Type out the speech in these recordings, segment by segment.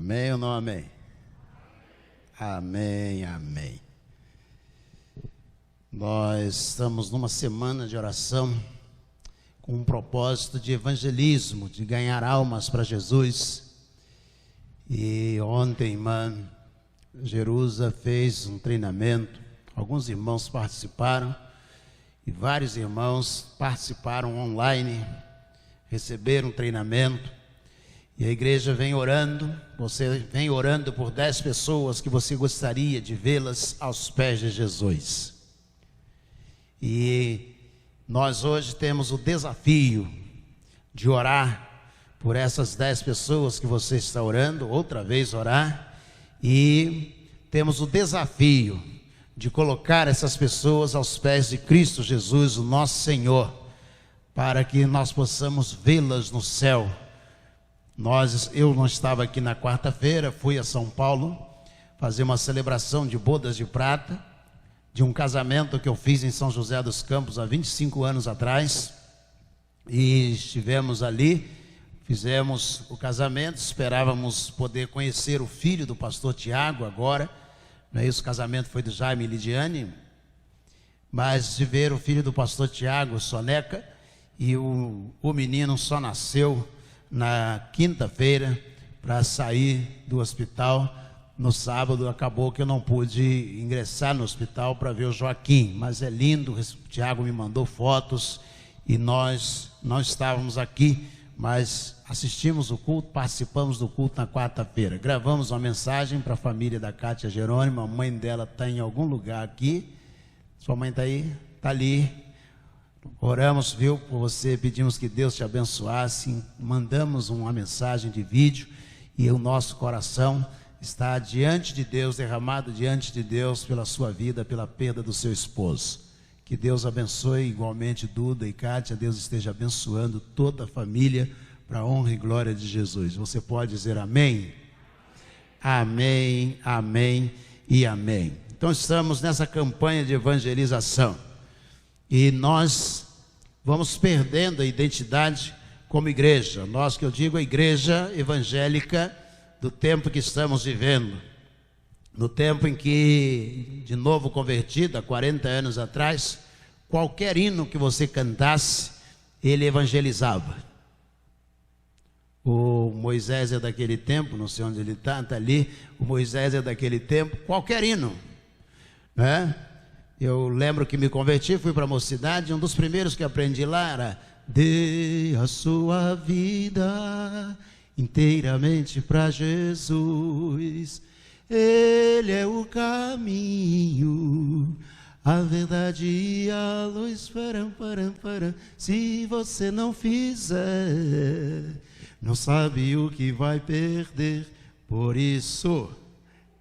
Amém ou não amém? Amém, amém. Nós estamos numa semana de oração com um propósito de evangelismo, de ganhar almas para Jesus. E ontem, irmã Jerusa fez um treinamento, alguns irmãos participaram e vários irmãos participaram online, receberam treinamento. E a igreja vem orando, você vem orando por 10 pessoas que você gostaria de vê-las aos pés de Jesus. E nós hoje temos o desafio de orar por essas 10 pessoas que você está orando, outra vez orar, e temos o desafio de colocar essas pessoas aos pés de Cristo Jesus, o nosso Senhor, para que nós possamos vê-las no céu. Eu não estava aqui na quarta-feira, fui a São Paulo fazer uma celebração de bodas de prata, de um casamento que eu fiz em São José dos Campos há 25 anos atrás, e estivemos ali, fizemos o casamento, esperávamos poder conhecer o filho do pastor Tiago agora, não é isso? O casamento foi do Jaime e Lidiane, mas de ver o filho do pastor Tiago, Soneca, e o menino só nasceu na quinta-feira para sair do hospital. No sábado acabou que eu não pude ingressar no hospital para ver o Joaquim, mas é lindo, o Tiago me mandou fotos e nós não estávamos aqui, mas assistimos o culto, participamos do culto na quarta-feira. Gravamos uma mensagem para a família da Cátia Jerônimo, a mãe dela está em algum lugar aqui. Sua mãe está aí? Está ali. Oramos, viu, por você, pedimos que Deus te abençoasse, mandamos uma mensagem de vídeo e o nosso coração está diante de Deus, derramado diante de Deus pela sua vida, pela perda do seu esposo. Que Deus abençoe igualmente Duda e Cátia, Deus esteja abençoando toda a família para a honra e glória de Jesus. Você pode dizer amém? Amém, amém e amém. Então estamos nessa campanha de evangelização. E nós vamos perdendo a identidade como igreja. Nós, que eu digo, a igreja evangélica do tempo que estamos vivendo. No tempo em que, de novo convertido, há 40 anos atrás, qualquer hino que você cantasse, ele evangelizava. O Moisés é daquele tempo, não sei onde ele está ali. O Moisés é daquele tempo, qualquer hino, né? Eu lembro que me converti, fui para a mocidade, um dos primeiros que aprendi lá era: dê a sua vida inteiramente para Jesus, Ele é o caminho, a verdade e a luz. Se você não fizer, não sabe o que vai perder. Por isso,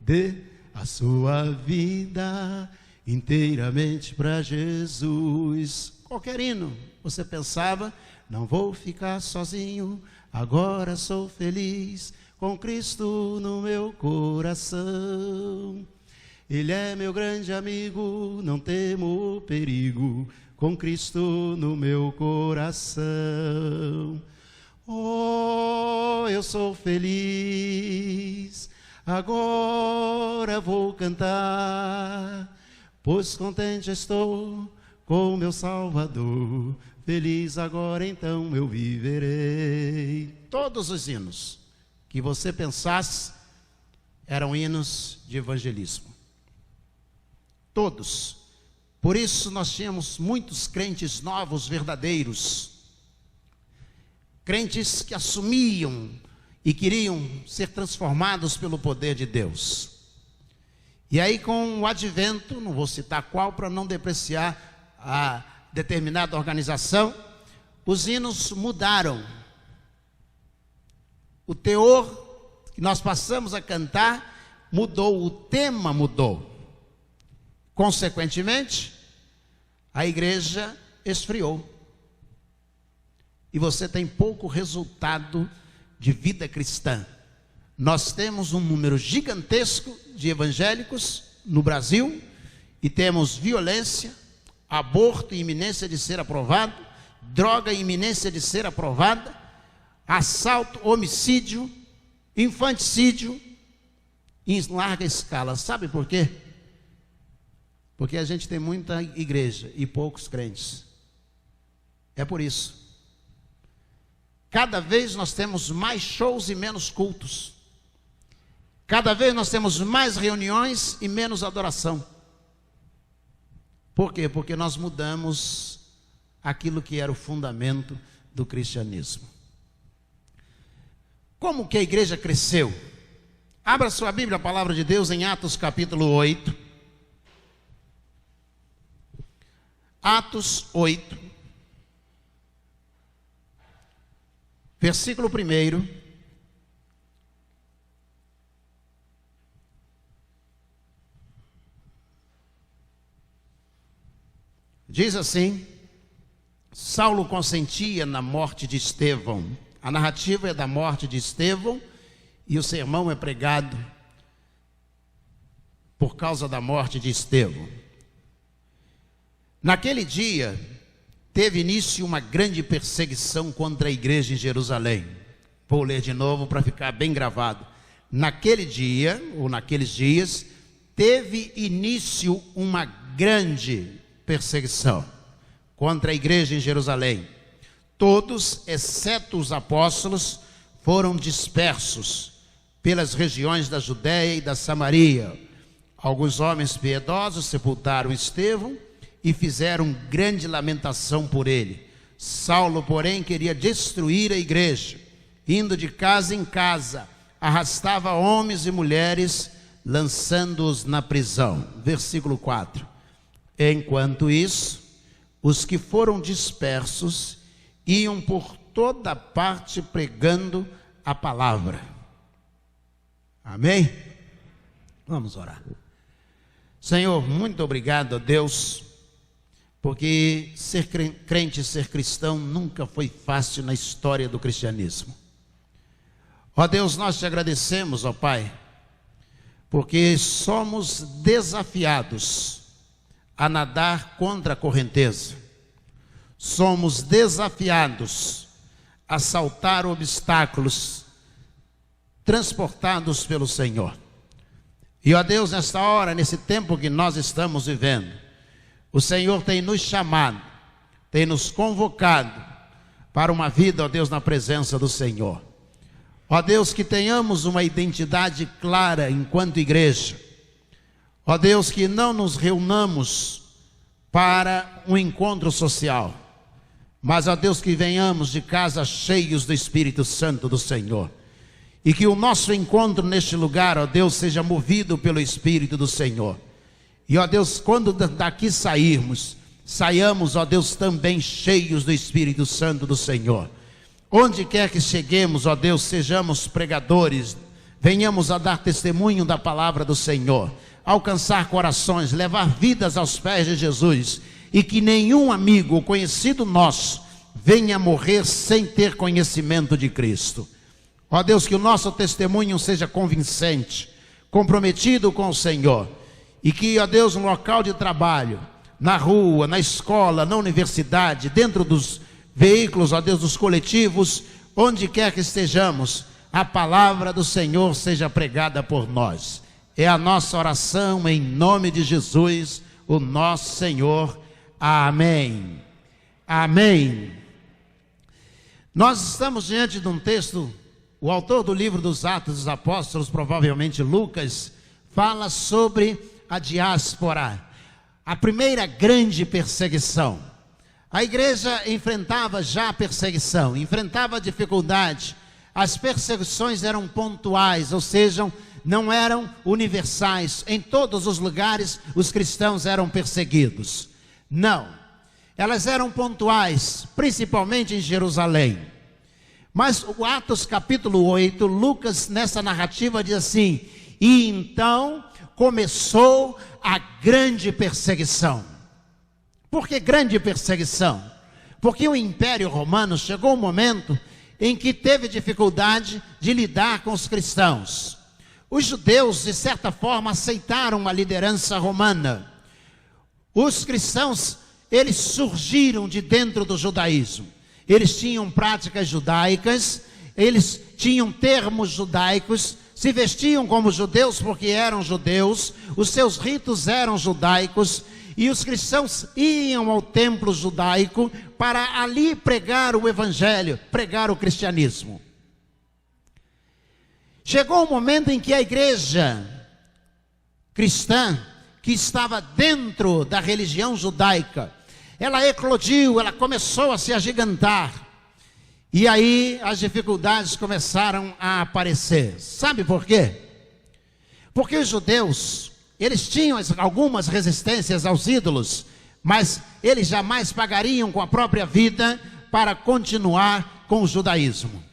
dê a sua vida inteiramente para Jesus. Qualquer hino, você pensava: não vou ficar sozinho, agora sou feliz, com Cristo no meu coração. Ele é meu grande amigo, não temo o perigo, com Cristo no meu coração. Oh, eu sou feliz, agora vou cantar, pois contente estou com meu Salvador, feliz agora então eu viverei. Todos os hinos que você pensasse eram hinos de evangelismo. Todos. Por isso nós tínhamos muitos crentes novos, verdadeiros. Crentes que assumiam e queriam ser transformados pelo poder de Deus. E aí, com o advento, não vou citar qual para não depreciar a determinada organização, os hinos mudaram. O teor que nós passamos a cantar mudou, o tema mudou. Consequentemente, a igreja esfriou. E você tem pouco resultado de vida cristã. Nós temos um número gigantesco de evangélicos no Brasil e temos violência, aborto em iminência de ser aprovado, droga em iminência de ser aprovada, assalto, homicídio, Infanticídio em larga escala. Sabe por quê? Porque a gente tem muita igreja e poucos crentes. É por isso. Cada vez nós temos mais shows e menos cultos. Cada vez nós temos mais reuniões e menos adoração. Por quê? Porque nós mudamos aquilo que era o fundamento do cristianismo. Como que a igreja cresceu? Abra sua Bíblia, a palavra de Deus, em Atos capítulo 8. Atos 8. Versículo 1. Diz assim: Saulo consentia na morte de Estevão. A narrativa é da morte de Estevão e o sermão é pregado por causa da morte de Estevão. Naquele dia, teve início uma grande perseguição contra a igreja em Jerusalém. Vou ler de novo para ficar bem gravado. Naquele dia, ou naqueles dias, teve início uma grande perseguição contra a igreja em Jerusalém. Todos, exceto os apóstolos, foram dispersos pelas regiões da Judéia e da Samaria. Alguns homens piedosos sepultaram Estevão e fizeram grande lamentação por ele. Saulo, porém, queria destruir a igreja. Indo de casa em casa, arrastava homens e mulheres, lançando-os na prisão. Versículo 4. Enquanto isso, os que foram dispersos iam por toda parte pregando a palavra. Amém? Vamos orar. Senhor, muito obrigado a Deus, porque ser crente, ser cristão nunca foi fácil na história do cristianismo. Ó Deus, nós te agradecemos, ó Pai, porque somos desafiados a nadar contra a correnteza. Somos desafiados a saltar obstáculos transportados pelo Senhor. E ó Deus, nesta hora, nesse tempo que nós estamos vivendo, o Senhor tem nos chamado, tem nos convocado para uma vida, ó Deus, na presença do Senhor. Ó Deus, que tenhamos uma identidade clara enquanto igreja. Ó Deus, que não nos reunamos para um encontro social, mas, ó Deus, que venhamos de casa cheios do Espírito Santo do Senhor. E que o nosso encontro neste lugar, ó Deus, seja movido pelo Espírito do Senhor. E, ó Deus, quando daqui saiamos, ó Deus, também cheios do Espírito Santo do Senhor. Onde quer que cheguemos, ó Deus, sejamos pregadores, venhamos a dar testemunho da palavra do Senhor, alcançar corações, levar vidas aos pés de Jesus, e que nenhum amigo ou conhecido nosso venha morrer sem ter conhecimento de Cristo. Ó Deus, que o nosso testemunho seja convincente, comprometido com o Senhor, e que, ó Deus, no local de trabalho, na rua, na escola, na universidade, dentro dos veículos, ó Deus, dos coletivos, onde quer que estejamos, a palavra do Senhor seja pregada por nós. É a nossa oração em nome de Jesus, o nosso Senhor. Amém. Amém. Nós estamos diante de um texto, o autor do livro dos Atos dos Apóstolos, provavelmente Lucas, fala sobre a diáspora, a primeira grande perseguição. A igreja enfrentava já a perseguição, enfrentava a dificuldade. As perseguições eram pontuais, ou seja, não eram universais. Em todos os lugares os cristãos eram perseguidos. Não, elas eram pontuais, principalmente em Jerusalém. Mas o Atos capítulo 8, Lucas nessa narrativa diz assim: e então começou a grande perseguição. Por que grande perseguição? Porque o Império Romano chegou um momento em que teve dificuldade de lidar com os cristãos. Os judeus, de certa forma, aceitaram a liderança romana. Os cristãos, eles surgiram de dentro do judaísmo. Eles tinham práticas judaicas, eles tinham termos judaicos, se vestiam como judeus porque eram judeus, os seus ritos eram judaicos, e os cristãos iam ao templo judaico para ali pregar o evangelho, pregar o cristianismo. Chegou o momento em que a igreja cristã, que estava dentro da religião judaica, ela eclodiu, ela começou a se agigantar. E aí as dificuldades começaram a aparecer. Sabe por quê? Porque os judeus, eles tinham algumas resistências aos ídolos, mas eles jamais pagariam com a própria vida para continuar com o judaísmo.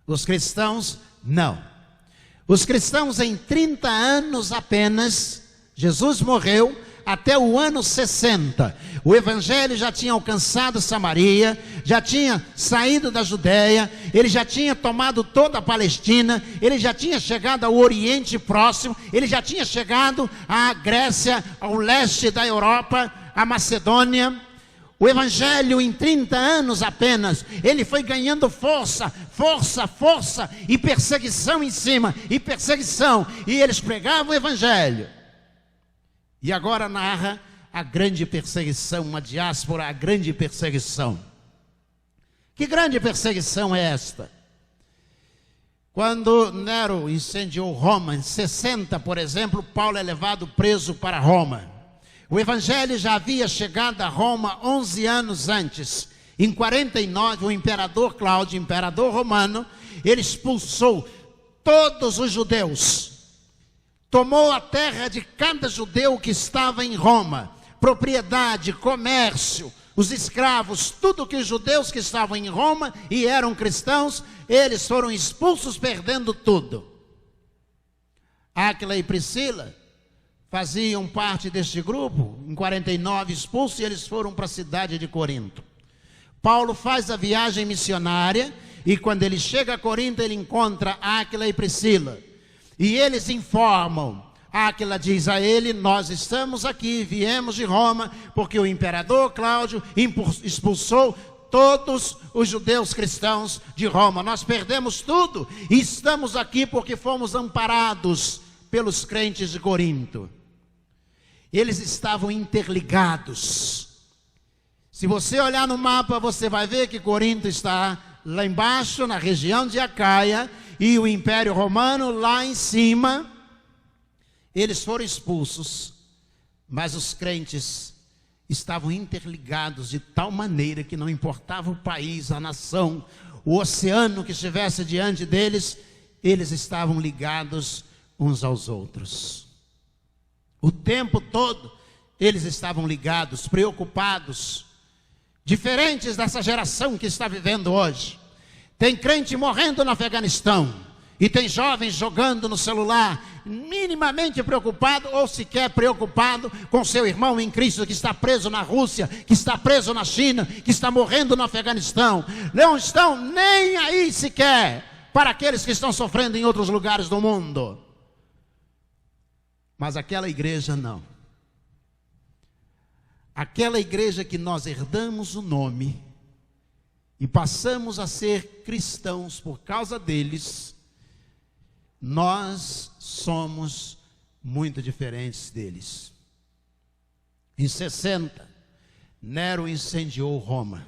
Os cristãos, não. Os cristãos, em 30 anos apenas, Jesus morreu. Até o ano 60, o evangelho já tinha alcançado Samaria, já tinha saído da Judéia, ele já tinha tomado toda a Palestina, ele já tinha chegado ao Oriente Próximo, ele já tinha chegado à Grécia, ao leste da Europa, à Macedônia. O evangelho, em 30 anos apenas, ele foi ganhando força, e perseguição em cima, e perseguição, e eles pregavam o evangelho. E agora narra a grande perseguição, uma diáspora, a grande perseguição. Que grande perseguição é esta? Quando Nero incendiou Roma, em 60, por exemplo, Paulo é levado preso para Roma. O evangelho já havia chegado a Roma 11 anos antes. Em 49, o imperador Cláudio, imperador romano, ele expulsou todos os judeus. Tomou a terra de cada judeu que estava em Roma, propriedade, comércio, os escravos, tudo que os judeus que estavam em Roma e eram cristãos, eles foram expulsos, perdendo tudo. Áquila e Priscila faziam parte deste grupo, em 49 expulsos, e eles foram para a cidade de Corinto. Paulo faz a viagem missionária, e quando ele chega a Corinto, ele encontra Áquila e Priscila. E eles informam. Áquila diz a ele: nós estamos aqui, viemos de Roma, porque o imperador Cláudio expulsou todos os judeus cristãos de Roma. Nós perdemos tudo e estamos aqui porque fomos amparados pelos crentes de Corinto. Eles estavam interligados. Se você olhar no mapa, você vai ver que Corinto está lá embaixo, na região de Acaia, e o Império Romano lá em cima. Eles foram expulsos, mas os crentes estavam interligados de tal maneira que não importava o país, a nação, o oceano que estivesse diante deles, eles estavam ligados uns aos outros. O tempo todo eles estavam ligados, preocupados, diferentes dessa geração que está vivendo hoje. Tem crente morrendo no Afeganistão, e tem jovens jogando no celular, minimamente preocupado ou sequer preocupado com seu irmão em Cristo que está preso na Rússia, que está preso na China, que está morrendo no Afeganistão. Não estão nem aí sequer para aqueles que estão sofrendo em outros lugares do mundo. Mas aquela igreja não. Aquela igreja que nós herdamos o nome e passamos a ser cristãos por causa deles, nós somos muito diferentes deles. Em 60, Nero incendiou Roma.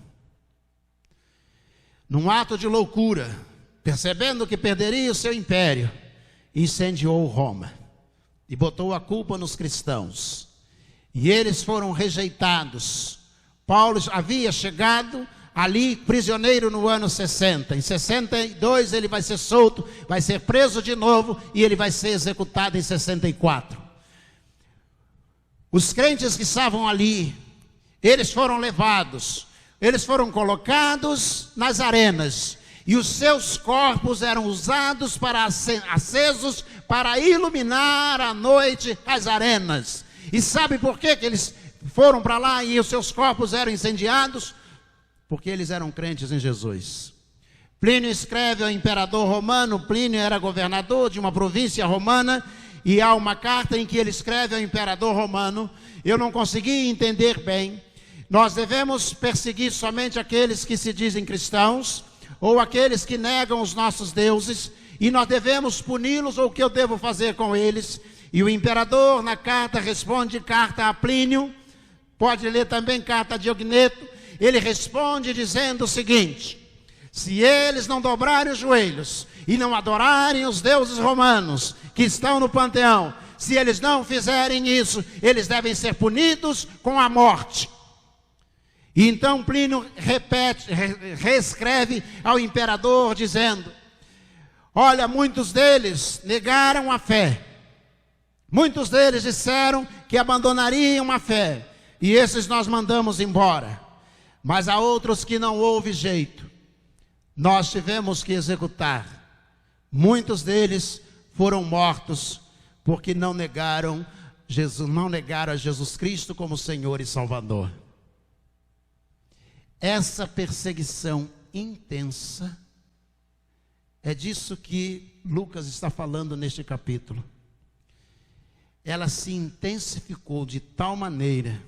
Num ato de loucura, percebendo que perderia o seu império, incendiou Roma e botou a culpa nos cristãos. E eles foram rejeitados. Paulo havia chegado ali prisioneiro no ano 60. Em 62 ele vai ser solto, vai ser preso de novo e ele vai ser executado em 64. Os crentes que estavam ali, eles foram levados, eles foram colocados nas arenas e os seus corpos eram usados para acesos para iluminar à noite as arenas. E sabe por que eles foram para lá e os seus corpos eram incendiados? Porque eles eram crentes em Jesus. Plínio escreve ao imperador romano. Plínio era governador de uma província romana, e há uma carta em que ele escreve ao imperador romano: eu não consegui entender bem, nós devemos perseguir somente aqueles que se dizem cristãos, ou aqueles que negam os nossos deuses, e nós devemos puni-los, ou o que eu devo fazer com eles? E o imperador na carta responde, carta a Plínio, pode ler também carta a Diogneto, ele responde dizendo o seguinte: se eles não dobrarem os joelhos e não adorarem os deuses romanos que estão no panteão, se eles não fizerem isso, eles devem ser punidos com a morte. E então Plínio reescreve ao imperador dizendo: olha, muitos deles negaram a fé, muitos deles disseram que abandonariam a fé, e esses nós mandamos embora, mas há outros que não houve jeito, nós tivemos que executar. Muitos deles foram mortos porque não negaram a Jesus Cristo como Senhor e Salvador. Essa perseguição intensa, é disso que Lucas está falando neste capítulo. Ela se intensificou de tal maneira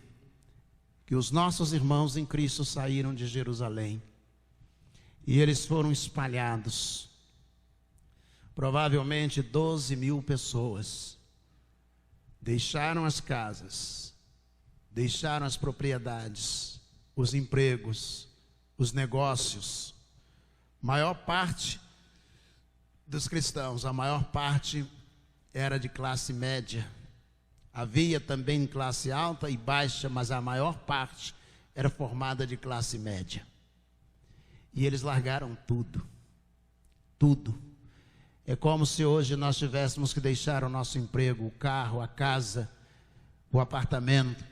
que os nossos irmãos em Cristo saíram de Jerusalém e eles foram espalhados. Provavelmente 12.000 pessoas deixaram as casas, deixaram as propriedades, os empregos, os negócios. Maior parte dos cristãos, a maior parte era de classe média. Havia também classe alta e baixa, mas a maior parte era formada de classe média. E eles largaram tudo, tudo. É como se hoje nós tivéssemos que deixar o nosso emprego, o carro, a casa, o apartamento,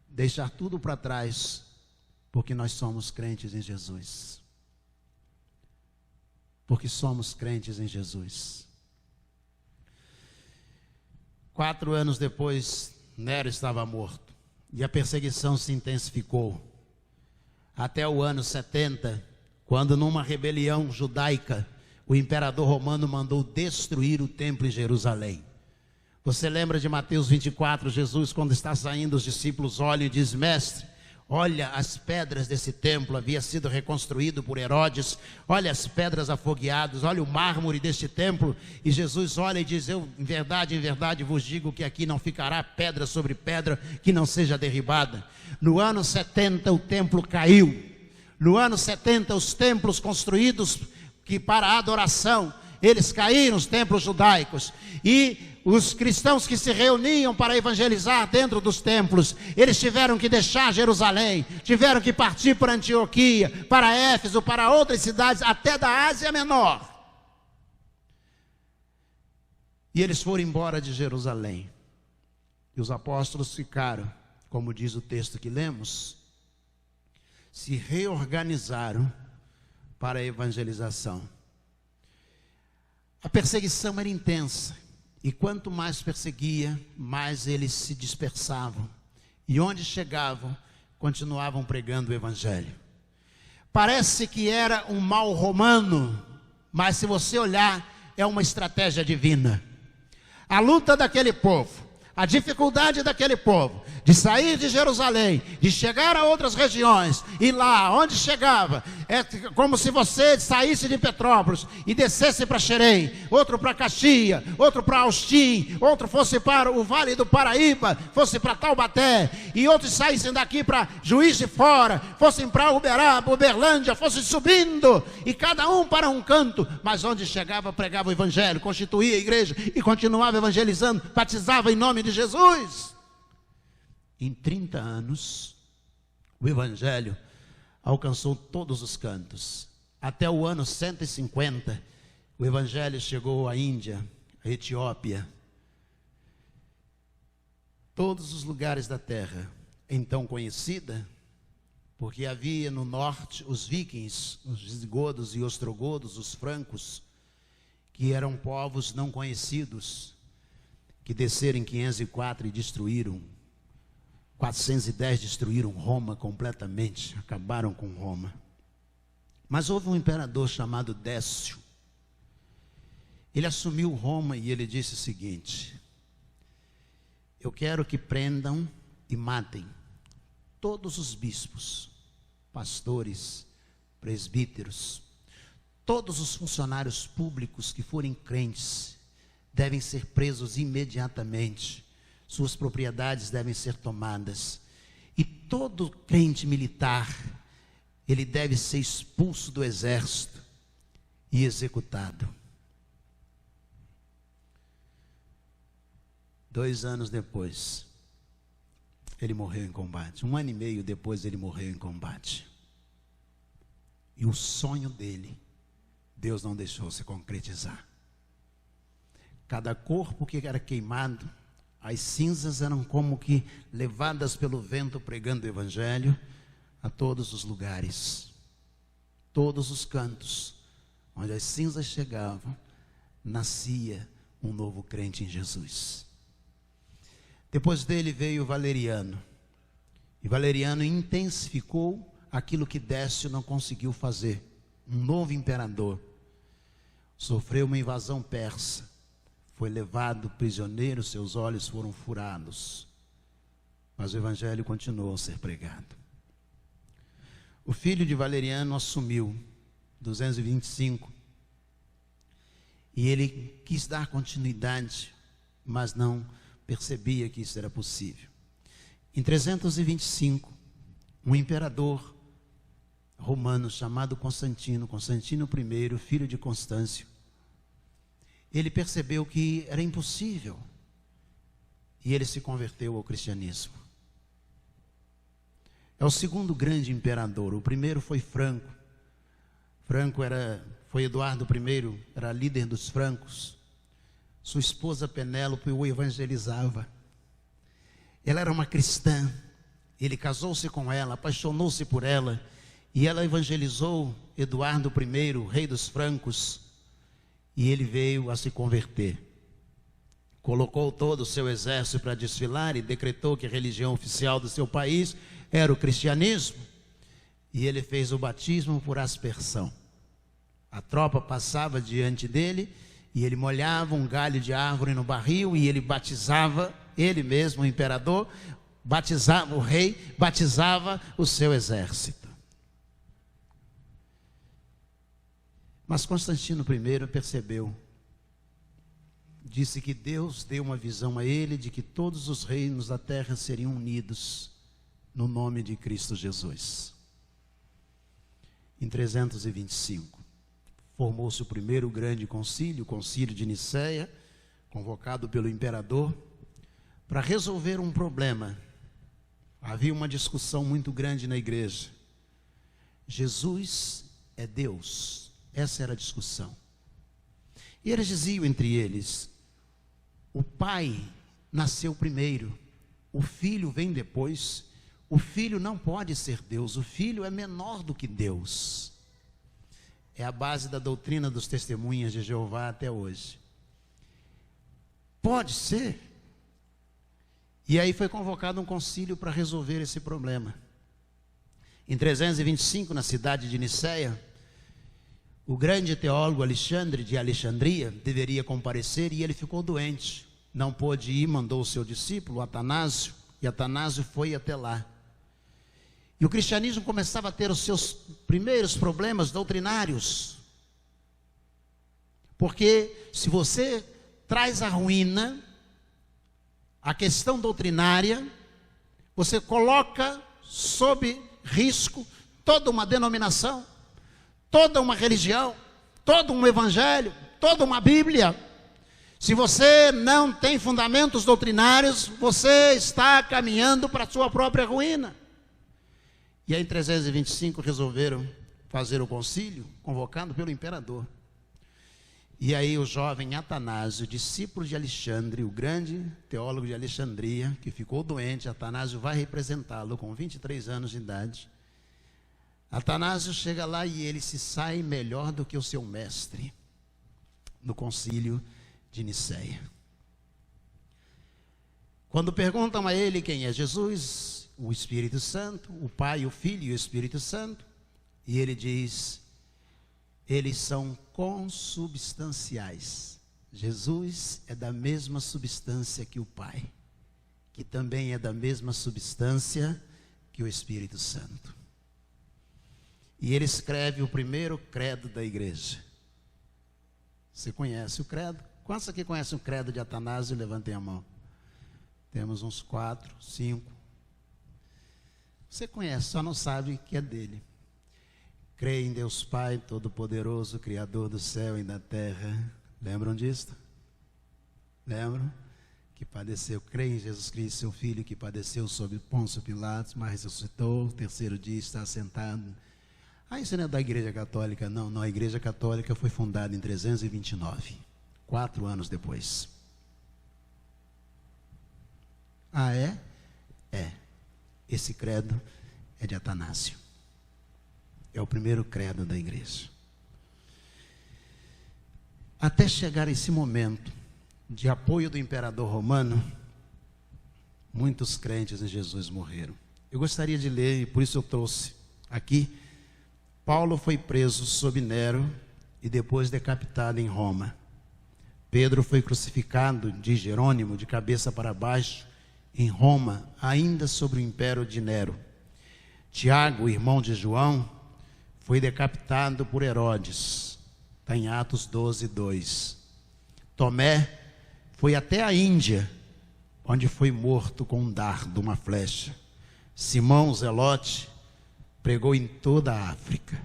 deixar tudo para trás, porque nós somos crentes em Jesus. Porque somos crentes em Jesus. 4 anos depois, Nero estava morto, e a perseguição se intensificou, até o ano 70, quando numa rebelião judaica, o imperador romano mandou destruir o templo em Jerusalém. Você lembra de Mateus 24, Jesus quando está saindo, os discípulos olham e diz: mestre, olha as pedras desse templo, havia sido reconstruído por Herodes, olha as pedras afogueadas, olha o mármore deste templo. E Jesus olha e diz: eu em verdade vos digo que aqui não ficará pedra sobre pedra que não seja derribada. No ano 70 o templo caiu. No ano 70 os templos construídos que para a adoração, eles caíram, os templos judaicos, e os cristãos que se reuniam para evangelizar dentro dos templos, eles tiveram que deixar Jerusalém, tiveram que partir para Antioquia, para Éfeso, para outras cidades, até da Ásia Menor. E eles foram embora de Jerusalém, e os apóstolos ficaram, como diz o texto que lemos, se reorganizaram para a evangelização. A perseguição era intensa, e quanto mais perseguia, mais eles se dispersavam, e onde chegavam, continuavam pregando o evangelho. Parece que era um mal romano, mas se você olhar, é uma estratégia divina. A luta daquele povo, a dificuldade daquele povo, de sair de Jerusalém, de chegar a outras regiões, e lá, onde chegava, é como se você saísse de Petrópolis e descesse para Xerém, outro para Caxias, outro para Austin, outro fosse para o Vale do Paraíba, fosse para Taubaté, e outros saíssem daqui para Juiz de Fora, fossem para Uberaba, Uberlândia, fossem subindo, e cada um para um canto, mas onde chegava pregava o evangelho, constituía a igreja e continuava evangelizando, batizava em nome de Jesus. Em 30 anos, o evangelho alcançou todos os cantos. Até o ano 150, o evangelho chegou à Índia, à Etiópia, todos os lugares da terra, então conhecida, porque havia no norte os vikings, os visigodos e ostrogodos, os francos, que eram povos não conhecidos, que desceram em 504 e destruíram 410, destruíram Roma completamente, acabaram com Roma. Mas houve um imperador chamado Décio. Ele assumiu Roma e ele disse o seguinte: eu quero que prendam e matem todos os bispos, pastores, presbíteros, Todos os funcionários públicos que forem crentes devem ser presos imediatamente. Suas propriedades devem ser tomadas. E todo crente militar, ele deve ser expulso do exército e executado. 2 anos depois, ele morreu em combate. 1 ano e meio depois, ele morreu em combate. E o sonho dele, Deus não deixou se concretizar. Cada corpo que era queimado, as cinzas eram como que levadas pelo vento, pregando o evangelho a todos os lugares, todos os cantos, onde as cinzas chegavam, nascia um novo crente em Jesus. Depois dele veio Valeriano, e Valeriano intensificou aquilo que Décio não conseguiu fazer. Um novo imperador sofreu uma invasão persa, foi levado prisioneiro, seus olhos foram furados, mas o evangelho continuou a ser pregado. O filho de Valeriano assumiu 225 e ele quis dar continuidade, mas não percebia que isso era possível. Em 325, um imperador romano chamado Constantino I, filho de Constâncio, ele percebeu que era impossível e ele se converteu ao cristianismo. É o segundo grande imperador. O primeiro foi Franco. Foi Eduardo I, era líder dos francos. Sua esposa Penélope o evangelizava. Ela era uma cristã. Ele casou-se com ela, apaixonou-se por ela, e ela evangelizou Eduardo I, rei dos francos, e ele veio a se converter. Colocou todo o seu exército para desfilar e decretou que a religião oficial do seu país era o cristianismo, e ele fez o batismo por aspersão. A tropa passava diante dele e ele molhava um galho de árvore no barril e ele batizava, ele mesmo, o imperador, batizava o rei, batizava o seu exército. Mas Constantino I percebeu, disse que Deus deu uma visão a ele de que todos os reinos da terra seriam unidos no nome de Cristo Jesus. Em 325, formou-se o primeiro grande concílio, o concílio de Nicéia, convocado pelo imperador, para resolver um problema. Havia uma discussão muito grande na igreja. Jesus é Deus. Essa era a discussão. E eles diziam entre eles: o Pai nasceu primeiro, o Filho vem depois. O Filho não pode ser Deus, o Filho é menor do que Deus. É a base da doutrina dos testemunhas de Jeová até hoje. Pode ser. E aí foi convocado um concílio para resolver esse problema. Em 325, na cidade de Nicéia, o grande teólogo Alexandre de Alexandria deveria comparecer e ele ficou doente. Não pôde ir, mandou o seu discípulo, Atanásio, e Atanásio foi até lá. E o cristianismo começava a ter os seus primeiros problemas doutrinários. Porque se você traz à ruína a questão doutrinária, você coloca sob risco toda uma denominação, toda uma religião, todo um evangelho, toda uma Bíblia. Se você não tem fundamentos doutrinários, você está caminhando para a sua própria ruína. E aí em 325 resolveram fazer o concílio, convocado pelo imperador. E aí o jovem Atanásio, discípulo de Alexandre, o grande teólogo de Alexandria, que ficou doente, Atanásio vai representá-lo com 23 anos de idade. Atanásio chega lá e ele se sai melhor do que o seu mestre no concílio de Nicéia. Quando perguntam a ele quem é Jesus, o Espírito Santo, o Pai, o Filho e o Espírito Santo, e ele diz: eles são consubstanciais. Jesus é da mesma substância que o Pai, que também é da mesma substância que o Espírito Santo. E ele escreve o primeiro credo da igreja. Você conhece o credo? Quantos aqui conhecem o credo de Atanásio? Levantem a mão. Temos uns 4, 5. Você conhece, só não sabe que é dele. Creio em Deus Pai Todo-Poderoso, Criador do céu e da terra. Lembram disso? Lembram? Que padeceu. Creio em Jesus Cristo, seu Filho, que padeceu sob Pôncio Pilatos, mas ressuscitou, terceiro dia está assentado. Isso não é da Igreja Católica, não. Não, a Igreja Católica foi fundada em 329, 4 anos depois. É? É. Esse credo é de Atanásio. É o primeiro credo da igreja. Até chegar esse momento de apoio do imperador romano, muitos crentes em Jesus morreram. Eu gostaria de ler, e por isso eu trouxe aqui. Paulo foi preso sob Nero e depois decapitado em Roma. Pedro foi crucificado, diz Jerônimo, de cabeça para baixo, em Roma, ainda sob o império de Nero. Tiago, irmão de João, foi decapitado por Herodes. Está em Atos 12, 2. Tomé foi até a Índia, onde foi morto com um dardo, uma flecha. Simão Zelote pregou em toda a África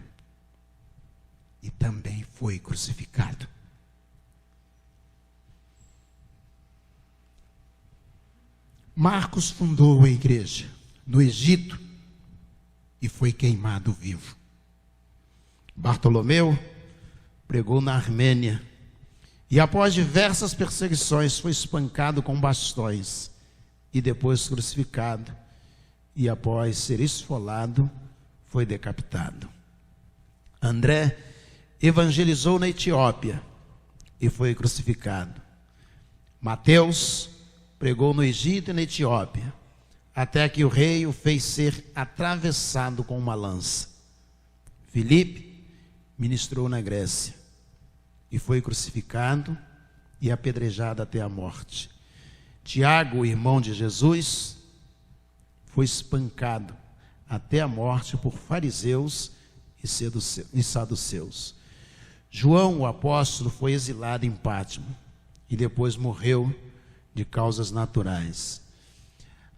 e também foi crucificado. Marcos fundou a igreja no Egito e foi queimado vivo. Bartolomeu pregou na Armênia e após diversas perseguições foi espancado com bastões e depois crucificado, e após ser esfolado foi decapitado. André evangelizou na Etiópia e foi crucificado. Mateus pregou no Egito e na Etiópia, até que o rei o fez ser atravessado com uma lança. Filipe ministrou na Grécia e foi crucificado e apedrejado até a morte. Tiago, irmão de Jesus, foi espancado até a morte por fariseus e saduceus. João, o apóstolo, foi exilado em Pátimo e depois morreu de causas naturais.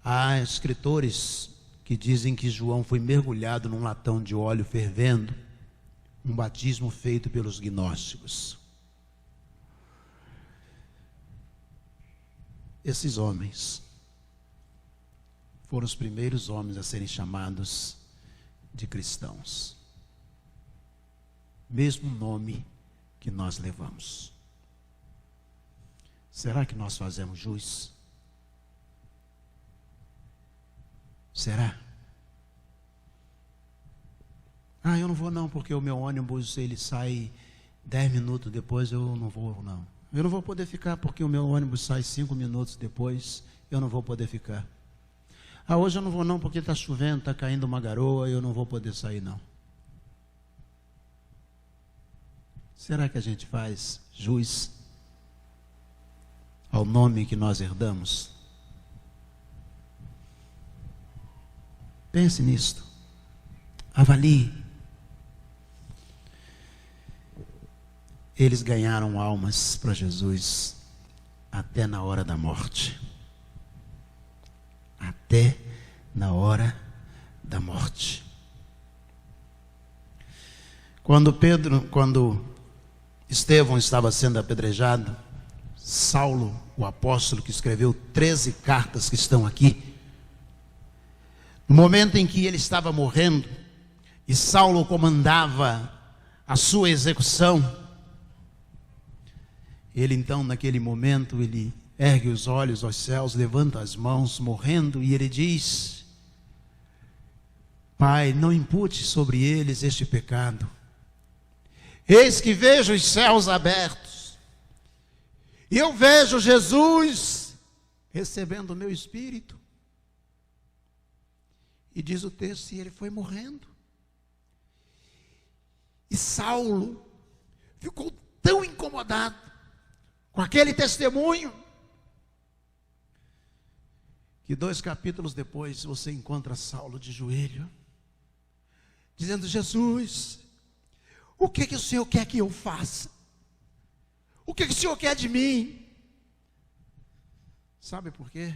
Há escritores que dizem que João foi mergulhado num latão de óleo fervendo, um batismo feito pelos gnósticos. Esses homens foram os primeiros homens a serem chamados de cristãos. Mesmo nome que nós levamos. Será que nós fazemos jus? Será? Eu não vou não, porque o meu ônibus ele sai 10 minutos depois, eu não vou não. Eu não vou poder ficar porque o meu ônibus sai 5 minutos depois, eu não vou poder ficar. Hoje eu não vou não porque está chovendo, está caindo uma garoa, eu não vou poder sair não. Será que a gente faz jus ao nome que nós herdamos? Pense nisto. Avalie. Eles ganharam almas para Jesus até na hora da morte. Até na hora da morte. Quando Estevão estava sendo apedrejado, Saulo, o apóstolo que escreveu 13 cartas que estão aqui, no momento em que ele estava morrendo, e Saulo comandava a sua execução, ele então naquele momento, ele ergue os olhos aos céus, levanta as mãos, morrendo, e ele diz: Pai, não impute sobre eles este pecado. Eis que vejo os céus abertos, e eu vejo Jesus recebendo o meu espírito. E diz o texto, e ele foi morrendo. E Saulo ficou tão incomodado com aquele testemunho, que 2 capítulos depois você encontra Saulo de joelho, dizendo: Jesus, o que o Senhor quer que eu faça? O que o Senhor quer de mim? Sabe por quê?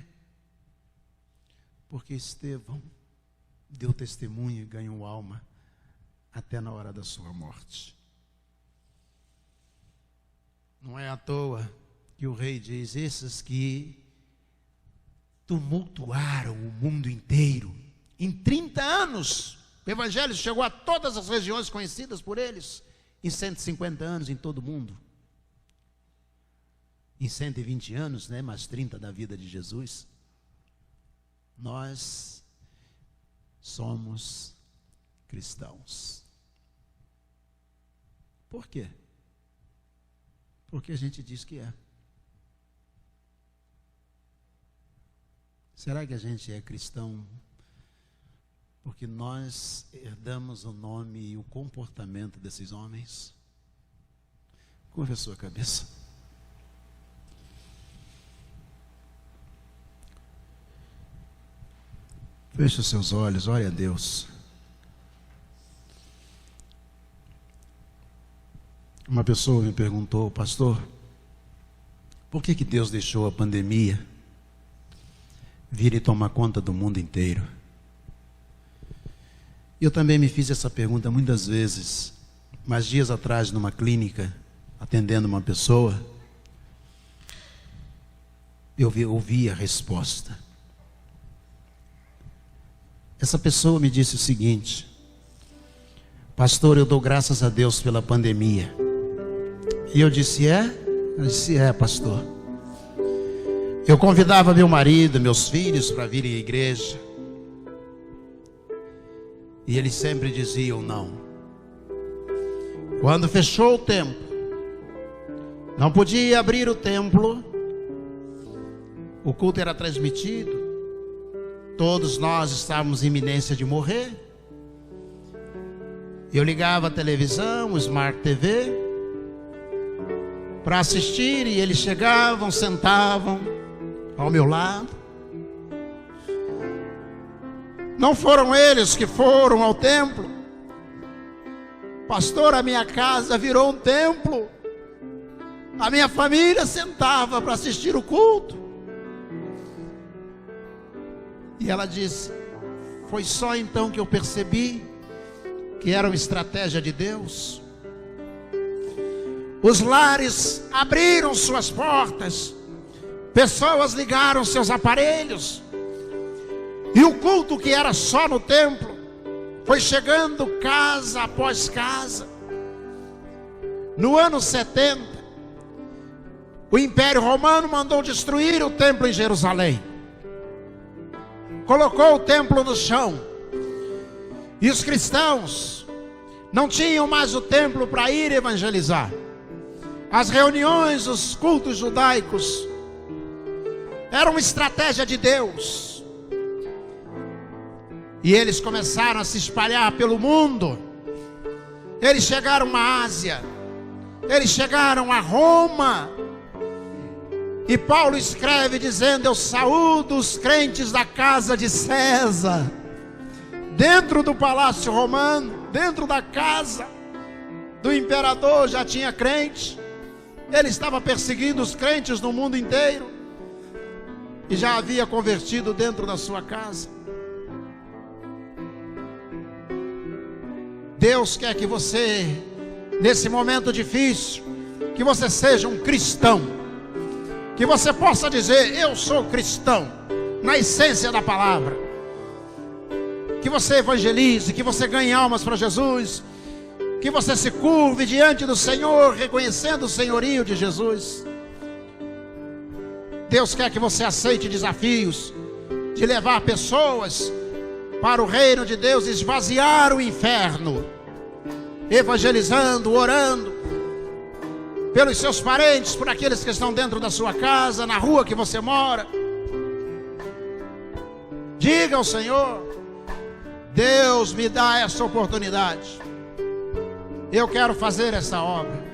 Porque Estevão deu testemunho e ganhou alma até na hora da sua morte. Não é à toa que o rei diz: esses que tumultuaram o mundo inteiro, em 30 anos, o evangelho chegou a todas as regiões conhecidas por eles, em 150 anos em todo o mundo. Em 120 anos, né, mais 30 da vida de Jesus, nós somos cristãos. Por quê? Porque a gente diz que é. Será que a gente é cristão porque nós herdamos o nome e o comportamento desses homens? Curva a sua cabeça. Feche os seus olhos, ore a Deus. Uma pessoa me perguntou: pastor, por que Deus deixou a pandemia vir e tomar conta do mundo inteiro? Eu também me fiz essa pergunta muitas vezes, mas dias atrás, numa clínica, atendendo uma pessoa, eu ouvi a resposta. Essa pessoa me disse o seguinte: pastor, eu dou graças a Deus pela pandemia. E eu disse: é? Eu disse: é, pastor. Eu convidava meu marido, meus filhos para virem à igreja, e eles sempre diziam não. Quando fechou o templo, não podia abrir o templo, o culto era transmitido, todos nós estávamos em iminência de morrer. Eu ligava a televisão, o Smart TV, para assistir, e eles chegavam, sentavam ao meu lado. Não foram eles que foram ao templo. Pastor, a minha casa virou um templo. A minha família sentava para assistir o culto. E ela disse: foi só então que eu percebi que era uma estratégia de Deus. Os lares abriram suas portas, pessoas ligaram seus aparelhos, e o culto que era só no templo foi chegando casa após casa. No ano 70, o Império Romano mandou destruir o templo em Jerusalém, colocou o templo no chão, e os cristãos não tinham mais o templo para ir evangelizar. As reuniões, os cultos judaicos eram uma estratégia de Deus, e eles começaram a se espalhar pelo mundo. Eles chegaram à Ásia, eles chegaram a Roma, e Paulo escreve dizendo: eu saúdo os crentes da casa de César. Dentro do palácio romano, dentro da casa do imperador, já tinha crente. Ele estava perseguindo os crentes no mundo inteiro, e já havia convertido dentro da sua casa. Deus quer que você, nesse momento difícil, que você seja um cristão, que você possa dizer: eu sou cristão, na essência da palavra. Que você evangelize, que você ganhe almas para Jesus, que você se curve diante do Senhor, reconhecendo o senhorio de Jesus. Deus quer que você aceite desafios de levar pessoas para o reino de Deus, esvaziar o inferno, evangelizando, orando pelos seus parentes, por aqueles que estão dentro da sua casa, na rua que você mora. Diga ao Senhor: Deus, me dá essa oportunidade, eu quero fazer essa obra.